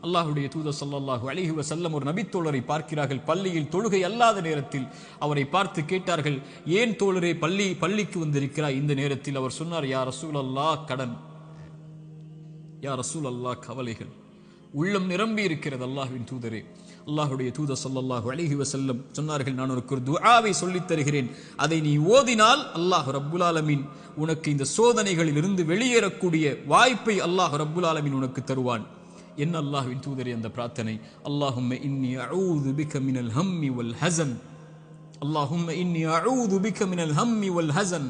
அல்லாஹ்வுடைய தூதர் ஸல்லல்லாஹு அலைஹி வஸல்லம் ஒரு நபித்தோழரை பார்க்கிறார்கள். பள்ளியில் தொழுகை அல்லாத நேரத்தில் அவரை பார்த்து கேட்டார்கள், ஏன் தோழரே பள்ளிக்கு வந்திருக்கிறாய் இந்த நேரத்தில்? அவர் சொன்னார், யா ரசூலல்லாஹ், கடன், யா ரசூலல்லாஹ், கவலைகள். உள்ளம் நிரம்பி இருக்கிறது அல்லாஹ்வின் தூதரே. அல்லாஹ்வுடைய தூதர் ஸல்லல்லாஹு அலைஹி வஸல்லம் சொன்னார்கள், நான் ஒரு துஆவை சொல்லித் தருகிறேன், அதை நீ ஓதினால் அல்லாஹ் ரப்புல் ஆலமீன் உனக்கு இந்த சோதனைகளில் இருந்து வெளியேறக்கூடிய வாய்ப்பை அல்லாஹ் ரப்புல் ஆலமீன் உனக்கு தருவான். என்ன அல்லாஹ்வின் தூதரே அந்த பிரார்த்தனை? அல்லாஹும்ம இன்னி அஊது பிக மினல் ஹம்மி வல் ஹஸன், அல்லாஹும்ம இன்னி அஊது பிக மினல் ஹம்மி வல் ஹஸன்.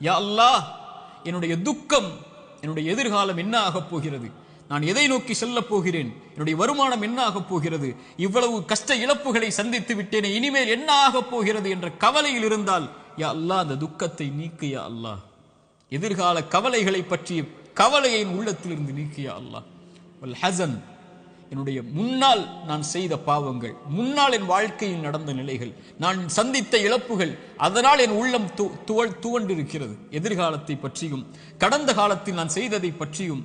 யா அல்லாஹ், என்னுடைய துக்கம், என்னுடைய எதிர்காலம் என்ன ஆகப் போகிறது, நான் எதை நோக்கி செல்லப் போகிறேன், என்னுடைய வருமானம் என்ன ஆகப் போகிறது, இவ்வளவு கஷ்ட இழப்புகளை சந்தித்து விட்டேனே, இனிமேல் என்ன ஆகப் போகிறது என்ற கவலையில் இருந்தால், யா அல்லாஹ், அந்த துக்கத்தை நீக்கு யா அல்லாஹ். எதிர்கால கவலைகளை பற்றிய கவலையை உள்ளத்திலிருந்து நீக்கு யா அல்லாஹ். வல் ஹஸன், என்னுடைய முன்னால் நான் செய்த பாவங்கள், முன்னால் என் வாழ்க்கையில் நடந்த நிலைகள், நான் சந்தித்த இழப்புகள், அதனால் என் உள்ளம் துவண்டிருக்கிறது. எதிர்காலத்தை பற்றியும் கடந்த காலத்தில் நான் செய்ததை பற்றியும்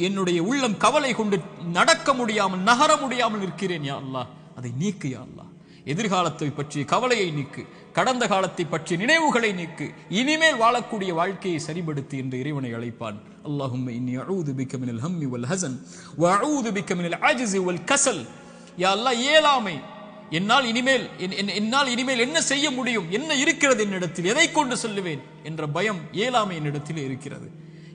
என்னுடைய உள்ளம் கவலை கொண்டு நடக்க முடியாமல், நகர முடியாமல் இருக்கிறேன் யா அல்லாஹ். அதை நீக்கு யா அல்லாஹ். எதிர்காலத்தை பற்றிய கவலையை நீக்கு, கடந்த காலத்தை பற்றிய நினைவுகளை நீக்கு, இனிமேல் வாழக்கூடிய வாழ்க்கையை சரிபடுத்தி என்று இறைவனை அழைப்பான். அல்லாஹும்ம இன்னி அஊது பிக மினல் ஹம்மி வல் ஹஸன் வ அஊது பிக மினல் அஜ்ஸி வல் கஸல். யா அல்லாஹ், இயலாமை, என்னால் இனிமேல் என்ன செய்ய முடியும், என்ன இருக்கிறது என்னிடத்தில், எதை கொண்டு சொல்லுவேன் என்ற பயம், இயலாமை என்னிடத்தில் இருக்கிறது.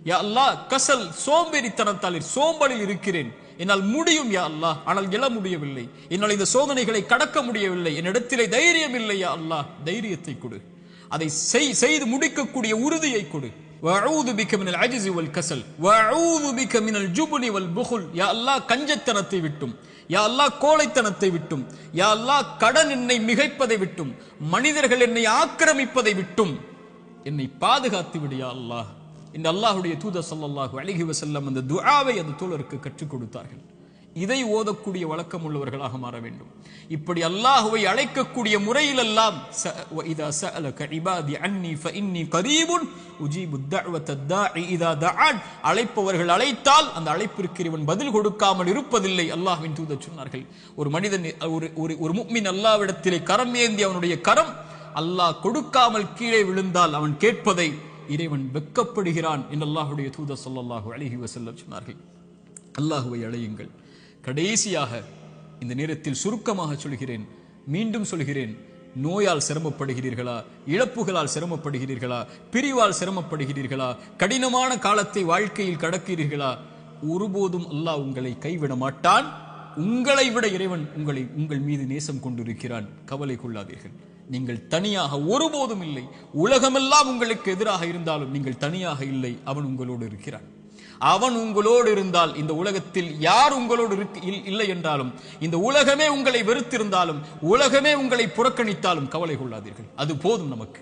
யா அல்லாஹ், கசல், சோம்பேறித்தனத்தால் சோம்பலில் இருக்கிறேன், என்னால் முடியும் யா அல்லாஹ், ஆனால் எழ முடியவில்லை, என்னால் இந்த சோதனைகளை கடக்க முடியவில்லை, என்னிடத்திலே தைரியம் இல்லை யா அல்லாஹ், தைரியத்தை கொடு, அதை செய்து முடிக்கக்கூடிய உறுதியை கொடு. வஅஊது பிக மினல் அஜ்ஸி வல் கஸல் வஅஊது பிக மினல் ஜுப்னி வல் புகுல். யா அல்லாஹ், கஞ்சத்தனத்தை விட்டும், யா அல்லாஹ், கோழைத்தனத்தை விட்டும், யா அல்லாஹ், கடன் என்னை மிகைப்பதை விட்டும், மனிதர்கள் என்னை ஆக்கிரமிப்பதை விட்டும் என்னை பாதுகாத்து விடு யா அல்லாஹ். இந்த அல்லாஹ்வுடைய தூதர் ஸல்லல்லாஹு அலைஹி வஸல்லம் அந்த துஆவை அந்த தோழருக்கு கற்றுக் கொடுத்தார்கள். இதை ஓதக்கூடிய வழக்கம் உள்ளவர்களாக மாற வேண்டும். இப்படி அல்லாஹ்வை அழைக்கக்கூடிய முறையிலெல்லாம் இதா சஅலக இபாதி அன்னி ஃபஇன்னி கரீபுன் உஜீபு தஅவத தாஇ இதா தஆன். அழைப்பவர்கள் அழைத்தால் அந்த அழைப்பிற்கு இவன் பதில் கொடுக்காமல் இருப்பதில்லை. அல்லாஹ்வின் தூதர் சொன்னார்கள், ஒரு மனிதன், ஒரு முஃமின் அல்லாஹ்விடத்திலே கரம் ஏந்தி அவனுடைய கரம் அல்லாஹ் கொடுக்காமல் கீழே விழுந்தால் அவன் கேட்பதை இறைவன் வெட்கப்படுகிறான் என்று அல்லாஹ்வுடைய தூதர் ஸல்லல்லாஹு அலைஹி வஸல்லம் சொன்னார்கள். அல்லாஹ்வை அழையுங்கள். கடைசியாக இந்த நேரத்தில் சுருக்கமாக சொல்கிறேன், மீண்டும் சொல்கிறேன், நோயால் சிரமப்படுகிறீர்களா, இழப்புகளால் சிரமப்படுகிறீர்களா, பிரிவால் சிரமப்படுகிறீர்களா, கடினமான காலத்தை வாழ்க்கையில் கடக்கிறீர்களா, ஒருபோதும் அல்லாஹ் உங்களை கைவிட மாட்டான். உங்களை விட இறைவன் உங்கள் மீது நேசம் கொண்டிருக்கிறான். கவலை கொள்ளாதீர்கள். நீங்கள் தனியாக ஒருபோதும் இல்லை. உலகமெல்லாம் உங்களுக்கு எதிராக இருந்தாலும் நீங்கள் தனியாக இல்லை. அவன் உங்களோடு இருக்கிறான். அவன் உங்களோடு இருந்தால், இந்த உலகத்தில் யார் உங்களோடு இல்லை என்றாலும், இந்த உலகமே உங்களை வெறுத்திருந்தாலும், உலகமே உங்களை புறக்கணித்தாலும் கவலை கொள்ளாதீர்கள். அது போதும் நமக்கு.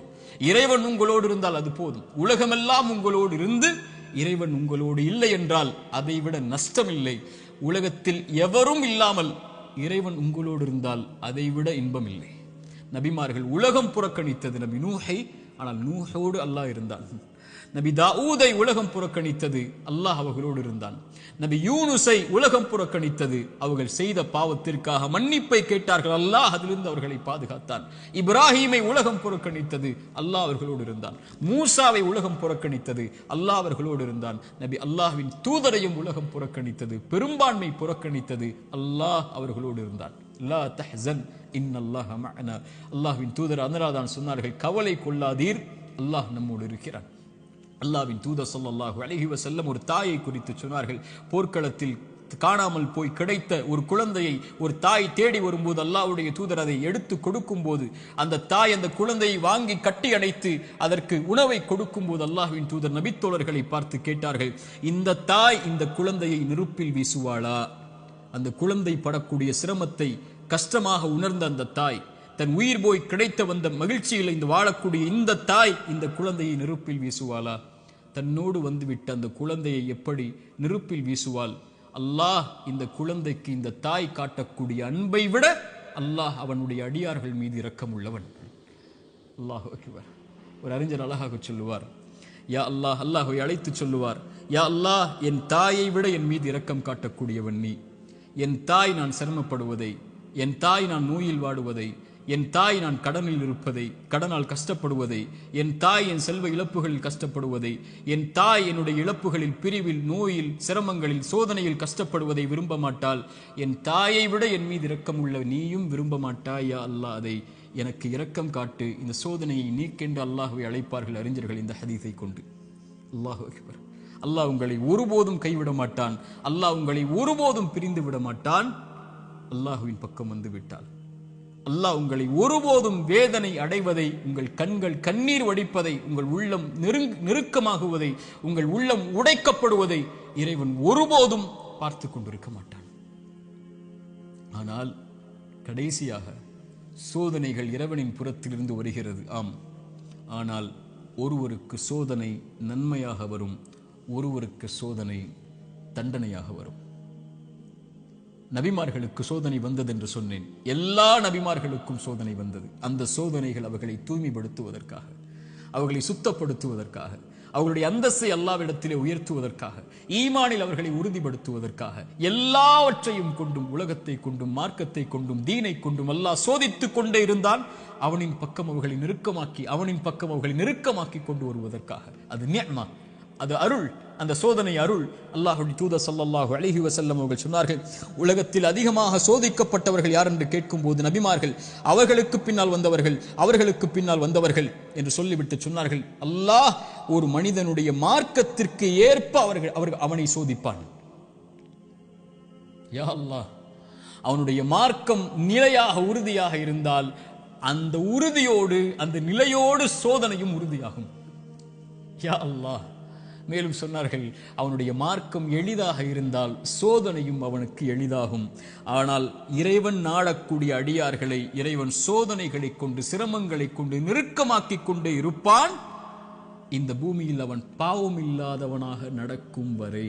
இறைவன் உங்களோடு இருந்தால் அது போதும். உலகமெல்லாம் உங்களோடு இருந்து இறைவன் உங்களோடு இல்லை என்றால் அதை விட நஷ்டம் இல்லை. உலகத்தில் எவரும் இல்லாமல் இறைவன் உங்களோடு இருந்தால் அதை விட இன்பம் இல்லை. நபிமார்கள் உலகம் புறக்கணித்தது நபி நூஹை, ஆனால் நூஹோடு அல்லாஹ் இருந்தான். நபி தாவூதை உலகம் புறக்கணித்தது, அல்லாஹ் அவர்களோடு இருந்தான். நபி யூனுஸை உலகம் புறக்கணித்தது, அவர்கள் செய்த பாவத்திற்காக மன்னிப்பை கேட்டார்கள், அல்லாஹ் அதிலிருந்து அவர்களை பாதுகாத்தான். இப்ராஹீமை உலகம் புறக்கணித்தது, அல்லாஹ் அவர்களோடு இருந்தான். மூசாவை உலகம் புறக்கணித்தது, அல்லாஹ் அவர்களோடு இருந்தான். நபி அல்லாஹ்வின் தூதரையும் உலகம் புறக்கணித்தது, பெரும்பான்மை புறக்கணித்தது, அல்லாஹ் அவர்களோடு இருந்தான். லா தஹ்சன் இன்னல்லாஹ மஅனா. அல்லாஹ்வின் தூதர் அதனால்தான் சொன்னார்கள், கவலை கொள்ளாதீர், அல்லாஹ் நம்மோடு இருக்கிறான். அல்லாஹ்வின் தூதர் ஸல்லல்லாஹு அலைஹி வஸல்லம் ஒரு தாயை குறித்து சொன்னார்கள். போர்க்களத்தில் காணாமல் போய் கிடைத்த ஒரு குழந்தையை ஒரு தாய் தேடி வரும்போது அல்லாஹ்வுடைய தூதர் அதை எடுத்து கொடுக்கும் போது, அந்த தாய் அந்த குழந்தையை வாங்கி கட்டி அணைத்து அதற்கு உணவை கொடுக்கும் போது அல்லாஹ்வின் தூதர் நபித்தோழர்களை பார்த்து கேட்டார்கள், இந்த தாய் இந்த குழந்தையை நெருப்பில் வீசுவாளா? அந்த குழந்தை படக்கூடிய சிரமத்தை கஷ்டமாக உணர்ந்த அந்த தாய், தன் உயிர் போய் கிடைத்த வந்த மகிழ்ச்சியில் இந்த வாழக்கூடிய இந்த தாய் இந்த குழந்தையை நெருப்பில் வீசுவாளா? தன்னோடு வந்துவிட்ட அந்த குழந்தையை எப்படி நெருப்பில் வீசுவாள்? அல்லாஹ் இந்த குழந்தைக்கு இந்த தாய் காட்டக்கூடிய அன்பை விட அல்லாஹ் அவனுடைய அடியார்கள் மீது இரக்கம் உள்ளவன். அல்லாஹு அக்பர். ஒரு அறிஞர் அழகாக சொல்லுவார், யா அல்லாஹ், அல்லாஹ்வை அழைத்து சொல்லுவார், யா அல்லாஹ், என் தாயை விட என் மீது இரக்கம் காட்டக்கூடியவன் நீ. என் தாய் நான் சிரமப்படுவதை, என் தாய் நான் நோயில் வாடுவதை, என் தாய் நான் கடனில் இருப்பதை, கடனால் கஷ்டப்படுவதை, என் தாய் என் செல்வ இழப்புகளில் கஷ்டப்படுவதை, என் தாய் என்னுடைய இழப்புகளில், பிரிவில், நோயில், சிரமங்களில், சோதனையில் கஷ்டப்படுவதை விரும்ப மாட்டாள். என் தாயை விட என் மீது இரக்கம் உள்ள நீயும் விரும்ப மாட்டாய். யா அல்லாஹ், அதை எனக்கு இரக்கம் காட்டு, இந்த சோதனையை நீக்கென்று அல்லாஹ்வை அழைப்பார்கள் அறிஞர்கள் இந்த ஹதீஸை கொண்டு. அல்லாஹு அக்பர். அல்லாஹ் உங்களை ஒருபோதும் கைவிட மாட்டான். அல்லாஹ் உங்களை ஒருபோதும் பிரிந்து விட மாட்டான். அல்லாஹுவின் பக்கம் வந்து விட்டால் அல்லாஹ் உங்களை ஒருபோதும் வேதனை அடைவதை, உங்கள் கண்கள் கண்ணீர் வடிப்பதை, உங்கள் உள்ளம் நெருக்கமாகுவதை, உங்கள் உள்ளம் உடைக்கப்படுவதை இறைவன் ஒருபோதும் பார்த்து கொண்டிருக்க மாட்டான். ஆனால் கடைசியாக சோதனைகள் இறைவனின் புறத்திலிருந்து வருகிறது. ஆம், ஆனால் ஒருவருக்கு சோதனை நன்மையாக வரும், ஒருவருக்கு சோதனை தண்டனையாக வரும். நபிமார்களுக்கு சோதனை வந்தது என்று சொன்னேன். எல்லா நபிமார்களுக்கும் சோதனை வந்தது. அந்த சோதனைகள் அவர்களை தூய்மைப்படுத்துவதற்காக, அவர்களை சுத்தப்படுத்துவதற்காக, அவர்களுடைய அந்தஸ்தை அல்லாஹ்விடத்திலே உயர்த்துவதற்காக, ஈமானில் அவர்களை உறுதிப்படுத்துவதற்காக, எல்லாவற்றையும் கொண்டும், உலகத்தை கொண்டும், மார்க்கத்தை கொண்டும், தீனை கொண்டும் அல்லாஹ் சோதித்துக் கொண்டே இருந்தால் அவனின் பக்கம் அவர்களை நெருக்கமாக்கி, அவனின் பக்கம் அவர்களை நெருக்கமாக்கி கொண்டு வருவதற்காக. அது நிஅமா, அது அருள். அந்த சோதனை அருள். அல்லாஹ்வுடைய தூதர் ஸல்லல்லாஹு அலைஹி வஸல்லம் அவர்கள் சொன்னார்கள், உலகத்தில் அதிகமாக சோதிக்கப்பட்டவர்கள் யார் என்று கேட்கும்போது நபிமார்கள், அவர்களுக்கு பின்னால் வந்தவர்கள், அவர்களுக்கு பின்னால் வந்தவர்கள் என்று சொல்லிவிட்டு சொன்னார்கள், அல்லாஹ் ஒரு மனிதனுடைய மார்க்கத்திற்கு ஏற்ப அவனை சோதிப்பான். யா அல்லாஹ், அவனுடைய மார்க்கம் நிலையாக உறுதியாக இருந்தால் அந்த உறுதியோடு, அந்த நிலையோடு சோதனையும் உறுதியாகும். யா அல்லாஹ். மேலும் சொன்னார்கள், அவனுடைய மார்க்கம் எளிதாக இருந்தால் சோதனையும் அவனுக்கு எளிதாகும். ஆனால் இறைவன் நாடக்கூடிய அடியார்களை இறைவன் சோதனைகளை கொண்டு, சிரமங்களை கொண்டு நெருக்கமாக்கிக் கொண்டே இருப்பான், இந்த பூமியில் அவன் பாவம் இல்லாதவனாக நடக்கும் வரை.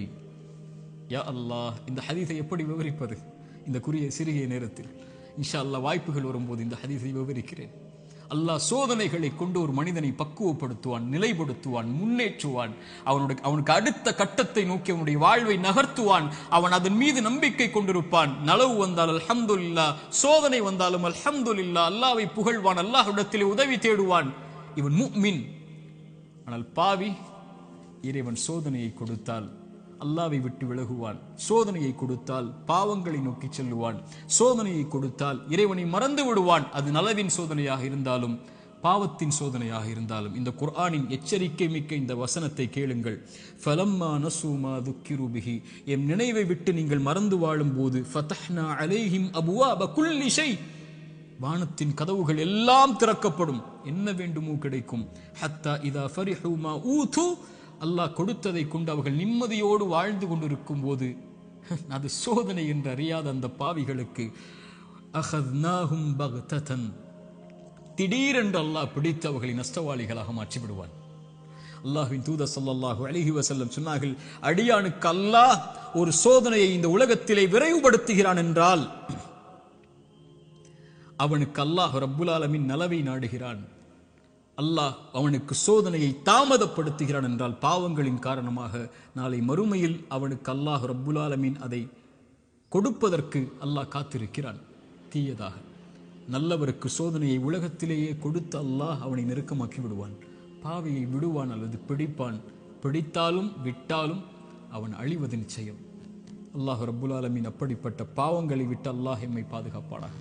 யா அல்லாஹ், இந்த ஹதீஸை எப்படி விவரிப்பது இந்த சிறிய நேரத்தில்? இன்ஷா அல்லாஹ் வாய்ப்புகள் வரும்போது இந்த ஹதீஸை விவரிக்கிறேன். அல்லாஹ் சோதனைகளை கொண்டு ஒரு மனிதனை பக்குவப்படுத்துவான், நிலைப்படுத்துவான், முன்னேற்றுவான். அவனுக்கு அடுத்த கட்டத்தை நோக்கி அவனுடைய வாழ்வை நகர்த்துவான். அவன் அதன் மீது நம்பிக்கை கொண்டிருப்பான். நலவு வந்தால் அல்ஹம்துலில்லாஹ், சோதனை வந்தாலும் அல்ஹம்துலில்லாஹ், அல்லாஹ்வை புகழ்வான், அல்லாஹ்விடத்திலே உதவி தேடுவான். இவன் முஃமின். ஆனால் பாவி, இறைவன் சோதனையை கொடுத்தால் அல்லாஹ்வை விட்டு விலகுவான், சோதனையை கொடுத்தால் பாவங்களை நோக்கி செல்லுவான், சோதனையை கொடுத்தால் இறைவனை மறந்து விடுவான். அது நலவின் சோதனையாக இருந்தாலும் பாவத்தின் சோதனையாக இருந்தாலும். இந்த குர்ஆனின் எச்சரிக்கை மிக்க இந்த வசனத்தை கேளுங்கள். ஃபலம்மா நஸூ மா துக்கிரு பிஹி, எம் நினைவை விட்டு நீங்கள் மறந்து வாழும் போது, ஃபதஹ்னா அலைஹிம் அபுவாப குல்லி ஷை, வானத்தின் கதவுகள் எல்லாம் திறக்கப்படும், என்ன வேண்டுமோ கிடைக்கும். ஹத்தா இதா ஃபரிஹு மா ஊது, அல்லாஹ் கொடுத்ததை கொண்டு அவர்கள் நிம்மதியோடு வாழ்ந்து கொண்டிருக்கும் போது, அது சோதனை என்று அறியாத அந்த பாவிகளுக்கு அஹத்னாஹும் பக்ததன், திடீரென்று அல்லாஹ் பிடித்து அவர்களை நஷ்டவாளிகளாக மாற்றி விடுவான். அல்லாஹ்வின் தூதர் ஸல்லல்லாஹு அலைஹி வஸல்லம் சொன்னார்கள், அடியானுக்கு அல்லாஹ் ஒரு சோதனையை இந்த உலகத்திலே விரைவுபடுத்துகிறான் என்றால் அவனுக்கு அல்லாஹ் ரப்புல் ஆலமீன் நலவை நாடுகிறான். அல்லாஹ் அவனுக்கு சோதனையை தாமதப்படுத்துகிறான் என்றால் பாவங்களின் காரணமாக நாளை மறுமையில் அவனுக்கு அல்லாஹ் ரப்புல் ஆலமீன் அதை கொடுப்பதற்கு அல்லாஹ் காத்திருக்கிறான். தீயதாக நல்லவருக்கு சோதனையை உலகத்திலேயே கொடுத்து அல்லாஹ் அவனை நெருக்கமாக்கி விடுவான். பாவியை விடுவான் அல்லது பிடிப்பான். பிடித்தாலும் விட்டாலும் அவன் அழிவது நிச்சயம். அல்லாஹ் ரப்புல் ஆலமீன் அப்படிப்பட்ட பாவங்களை விட்டு அல்லாஹ் எம்மை பாதுகாப்பானாக.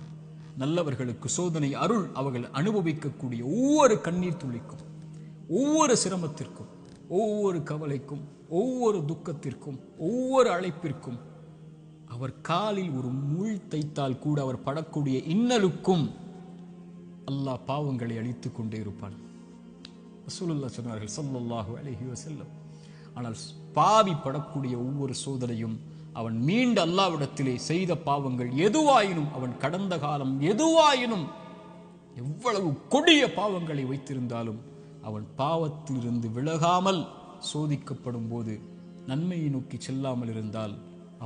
நல்லவர்களுக்கு சோதனை அருள். அவர்கள் அனுபவிக்கக்கூடிய ஒவ்வொரு கண்ணீர் துளிக்கும், ஒவ்வொரு சிரமத்திற்கும், ஒவ்வொரு கவலைக்கும், ஒவ்வொரு துக்கத்திற்கும், ஒவ்வொரு அழைப்பிற்கும், அவர் காலில் ஒரு முள் தைத்தால் கூட அவர் படக்கூடிய இன்னலுக்கும் அல்லாஹ் பாவங்களை அழித்துக் கொண்டே இருப்பான். ரசூலுல்லாஹ் சொன்னார்கள் ஸல்லல்லாஹு அலைஹி வஸல்லம், ஆனால் பாவி படக்கூடிய ஒவ்வொரு சோதனையும் அவன் மீண்டு அல்லாஹ்விடத்திலே செய்த பாவங்கள் எதுவாயினும், அவன் கடந்த காலம் எதுவாயினும், எவ்வளவு கொடிய பாவங்களை வைத்திருந்தாலும் அவன் பாவத்திலிருந்து விலகாமல் சோதிக்கப்படும் போது நன்மையை நோக்கி செல்லாமல் இருந்தால்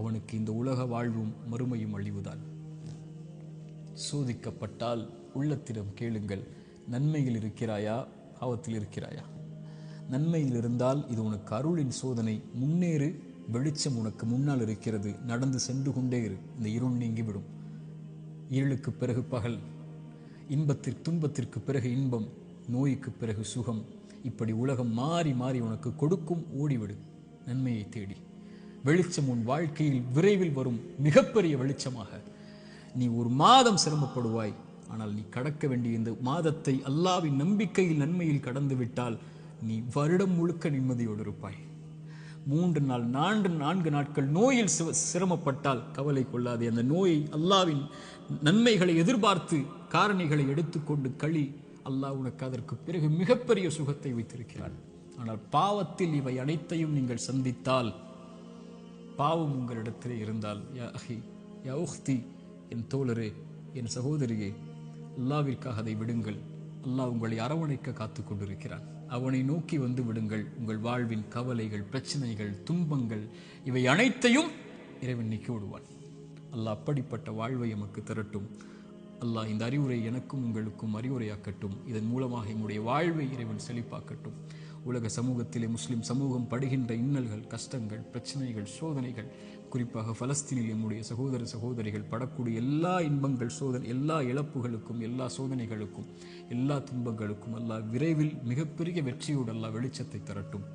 அவனுக்கு இந்த உலக வாழ்வும் மறுமையும் அழிவுதான். சோதிக்கப்பட்டால் உள்ளத்திடம் கேளுங்கள், நன்மையில் இருக்கிறாயா, பாவத்தில் இருக்கிறாயா? நன்மையில் இருந்தால் இது உனக்கு அருளின் சோதனை, முன்னேறு, வெளிச்சம் உனக்கு முன்னால் இருக்கிறது, நடந்து சென்று கொண்டே இரு, இந்த இருள் நீங்கிவிடும். இருளுக்கு பிறகு பகல், துன்பத்திற்கு பிறகு இன்பம், நோய்க்கு பிறகு சுகம். இப்படி உலகம் மாறி மாறி உனக்கு கொடுக்கும். ஓடிவிடு நன்மையை தேடி. வெளிச்சம் உன் வாழ்க்கையில் விரைவில் வரும், மிகப்பெரிய வெளிச்சமாக. நீ ஒரு மாதம் சிரமப்படுவாய், ஆனால் நீ கடக்க வேண்டிய இந்த மாதத்தை அல்லாஹ்வின் நம்பிக்கையில் நன்மையில் கடந்து விட்டால் நீ வருடம் முழுக்க நிம்மதியோடு இருப்பாய். 3 நாள் 4 நாட்கள் நோயில் சிரமப்பட்டால் கவலை கொள்ளாதே. அந்த நோயை அல்லாஹ்வின் நன்மைகளை எதிர்பார்த்து காரணிகளை எடுத்துக்கொண்டு களி. அல்லாஹ் உனக்கு அதற்கு பிறகு மிகப்பெரிய சுகத்தை வைத்திருக்கிறான். ஆனால் பாவத்தில் இவை அனைத்தையும் நீங்கள் சந்தித்தால், பாவம் உங்களிடத்திலே இருந்தால், யா அஹி யா உக்தி, என் தோழரே, என் சகோதரியே, அல்லாஹ்விற்காக அதை விடுங்கள். அல்லாஹ் உங்களை அரவணைக்க காத்து கொண்டிருக்கிறான். அவனை நோக்கி வந்து விடுங்கள். உங்கள் வாழ்வின் கவலைகள், பிரச்சனைகள், துன்பங்கள் இவை அனைத்தையும் இறைவன் நீக்கி விடுவான். அல்லாஹ் அப்படிப்பட்ட வாழ்வை எமக்கு தரட்டும். அல்லாஹ் இந்த அறிவுரை எனக்கும் உங்களுக்கும் அறிவுரையாக்கட்டும். இதன் மூலமாக எங்களுடைய வாழ்வை இறைவன் செழிப்பாக்கட்டும். உலக சமூகத்திலே முஸ்லிம் சமூகம் படுகின்ற இன்னல்கள், கஷ்டங்கள், பிரச்சனைகள், சோதனைகள், குறிப்பாக பலஸ்தீனில் நம்முடைய சகோதர சகோதரிகள் படக்கூடிய எல்லா இன்பங்கள், எல்லா இழப்புகளுக்கும், எல்லா சோதனைகளுக்கும், எல்லா துன்பங்களுக்கும் அல்லாஹ் விரைவில் மிகப்பெரிய வெற்றியோடு அல்லாஹ் வெளிச்சத்தை தரட்டும்.